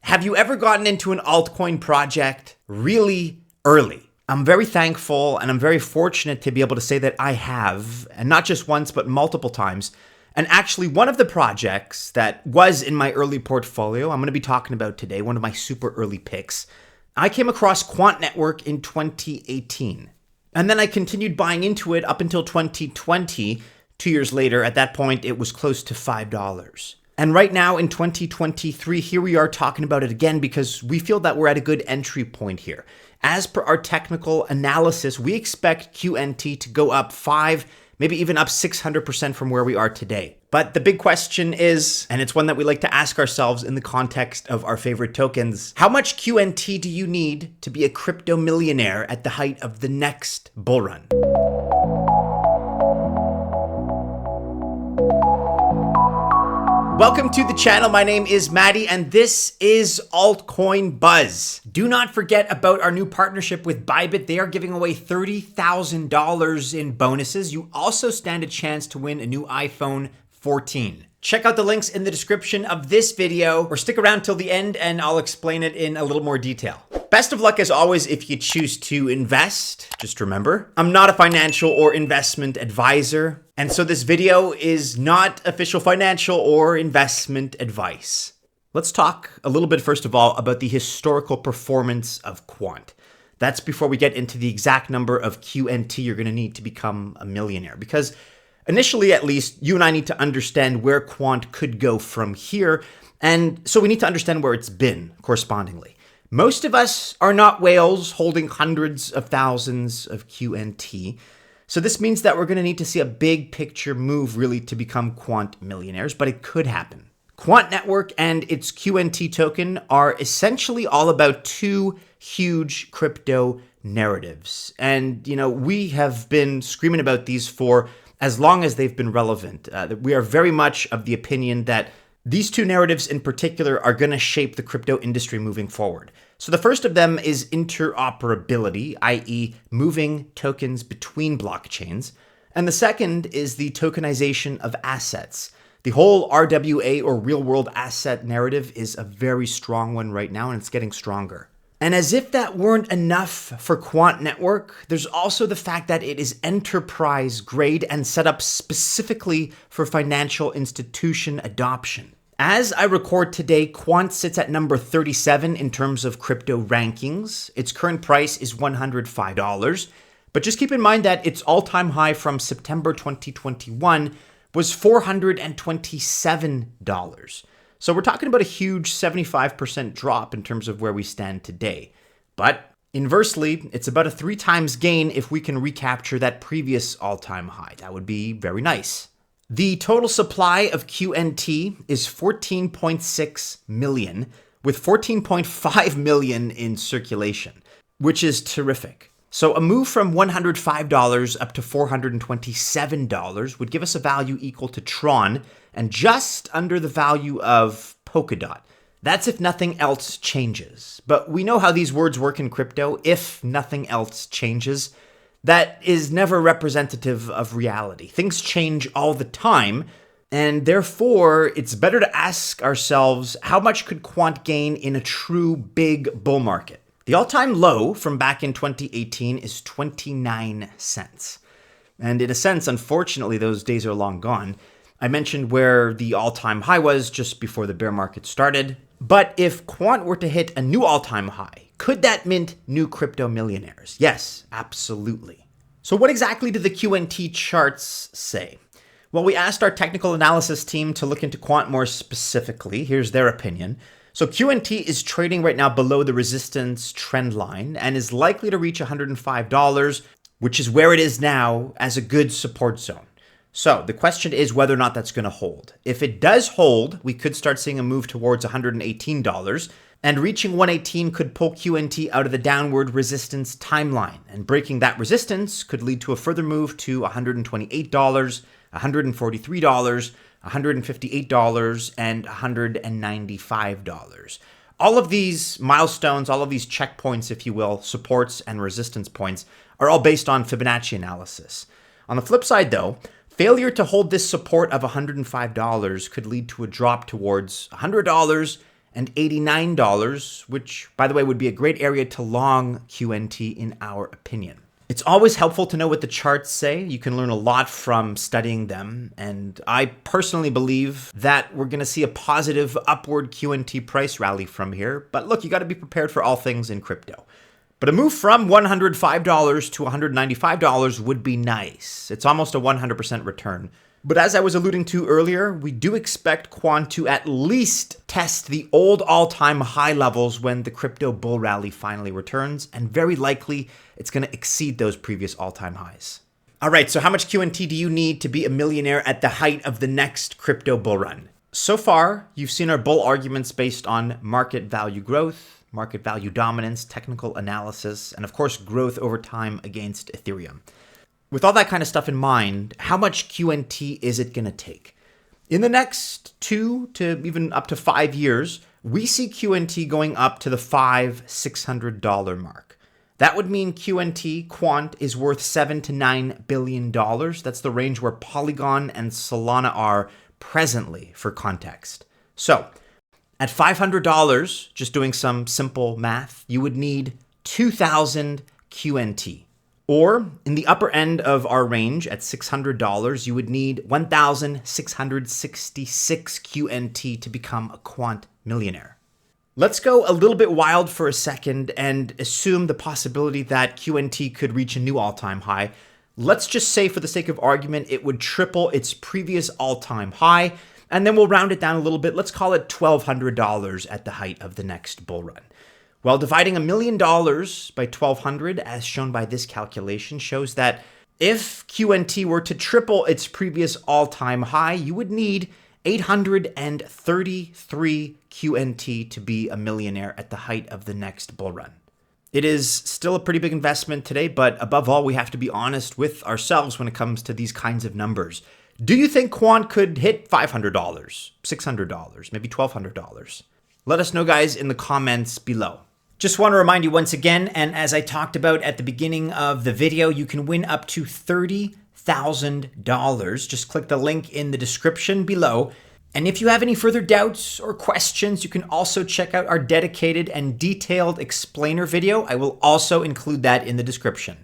Have you ever gotten into an altcoin project really early? I'm very thankful and I'm very fortunate to be able to say that I have, and not just once, but multiple times. And actually, one of the projects that was in my early portfolio, I'm going to be talking about today, one of my super early picks, I came across Quant Network in 2018. And then I continued buying into it up until 2020. 2 years later, at that point, it was close to $5. And right now in 2023, here we are talking about it again because we feel that we're at a good entry point here. As per our technical analysis, we expect QNT to go up 5, maybe even up 600% from where we are today. But the big question is, and it's one that we like to ask ourselves in the context of our favorite tokens, how much QNT do you need to be a crypto millionaire at the height of the next bull run? Welcome to the channel. My name is Maddie and this is Altcoin Buzz. Do not forget about our new partnership with ByBit. They are giving away $30,000 in bonuses. You also stand a chance to win a new iPhone 14. Check out the links in the description of this video or stick around till the end and I'll explain it in a little more detail. Best of luck as always if you choose to invest. Just remember, I'm not a financial or investment advisor, and so this video is not official financial or investment advice. Let's talk a little bit first of all about the historical performance of Quant. That's before we get into the exact number of QNT you're going to need to become a millionaire, because initially at least you and I need to understand where Quant could go from here, and so we need to understand where it's been correspondingly. Most of us are not whales holding hundreds of thousands of QNT. So this means that we're going to need to see a big picture move really to become quant millionaires, but it could happen. Quant Network and its QNT token are essentially all about two huge crypto narratives. And, we have been screaming about these for as long as they've been relevant. We are very much of the opinion that these two narratives in particular are going to shape the crypto industry moving forward. So the first of them is interoperability, i.e. moving tokens between blockchains. And the second is the tokenization of assets. The whole RWA or real world asset narrative is a very strong one right now, and it's getting stronger. And as if that weren't enough for Quant Network, there's also the fact that it is enterprise grade and set up specifically for financial institution adoption. As I record today, Quant sits at number 37 in terms of crypto rankings. Its current price is $105, but just keep in mind that its all-time high from September 2021 was $427. So we're talking about a huge 75% drop in terms of where we stand today. But inversely, it's about a 3 times gain if we can recapture that previous all-time high. That would be very nice. The total supply of QNT is 14.6 million, with 14.5 million in circulation, which is terrific. So a move from $105 up to $427 would give us a value equal to Tron and just under the value of Polkadot. That's if nothing else changes. But we know how these words work in crypto. If nothing else changes, that is never representative of reality. Things change all the time, and therefore it's better to ask ourselves, how much could Quant gain in a true big bull market? The all-time low from back in 2018 is 29 cents. And in a sense, unfortunately, those days are long gone. I mentioned where the all-time high was just before the bear market started. But if Quant were to hit a new all-time high, could that mint new crypto millionaires? Yes, absolutely. So what exactly do the QNT charts say? Well, we asked our technical analysis team to look into Quant more specifically. Here's their opinion. So QNT is trading right now below the resistance trend line and is likely to reach $105, which is where it is now as a good support zone. So the question is whether or not that's going to hold. If it does hold, we could start seeing a move towards $118, and reaching 118 could pull QNT out of the downward resistance timeline, and breaking that resistance could lead to a further move to $128, $143, $158, and $195. All of these milestones, all of these checkpoints, if you will, supports and resistance points, are all based on Fibonacci analysis. On the flip side, though, failure to hold this support of $105 could lead to a drop towards $100 and $89, which, by the way, would be a great area to long QNT in our opinion. It's always helpful to know what the charts say. You can learn a lot from studying them, and I personally believe that we're going to see a positive upward QNT price rally from here. But look, you got to be prepared for all things in crypto. But a move from $105 to $195 would be nice. It's almost a 100% return. But as I was alluding to earlier, we do expect Quant to at least test the old all-time high levels when the crypto bull rally finally returns, and very likely it's going to exceed those previous all-time highs. All right, so how much QNT do you need to be a millionaire at the height of the next crypto bull run? So far, you've seen our bull arguments based on market value growth, market value dominance, technical analysis, and of course, growth over time against Ethereum. With all that kind of stuff in mind, how much QNT is it going to take? In the next 2 to even up to 5 years, we see QNT going up to the $500-$600 mark. That would mean QNT, Quant, is worth $7 to $9 billion. That's the range where Polygon and Solana are presently, for context. So, at $500, just doing some simple math, you would need 2,000 QNT. Or, in the upper end of our range at $600, you would need 1,666 QNT to become a Quant millionaire. Let's go a little bit wild for a second and assume the possibility that QNT could reach a new all-time high. Let's just say, for the sake of argument, it would triple its previous all-time high, and then we'll round it down a little bit. Let's call it $1,200 at the height of the next bull run. Well, dividing $1 million by 1,200, as shown by this calculation, shows that if QNT were to triple its previous all-time high, you would need 833 QNT to be a millionaire at the height of the next bull run. It is still a pretty big investment today, but above all, we have to be honest with ourselves when it comes to these kinds of numbers. Do you think Quant could hit $500, $600, maybe $1,200? Let us know, guys, in the comments below. Just want to remind you once again, and as I talked about at the beginning of the video, you can win up to $30,000. Just click the link in the description below. And if you have any further doubts or questions, you can also check out our dedicated and detailed explainer video. I will also include that in the description.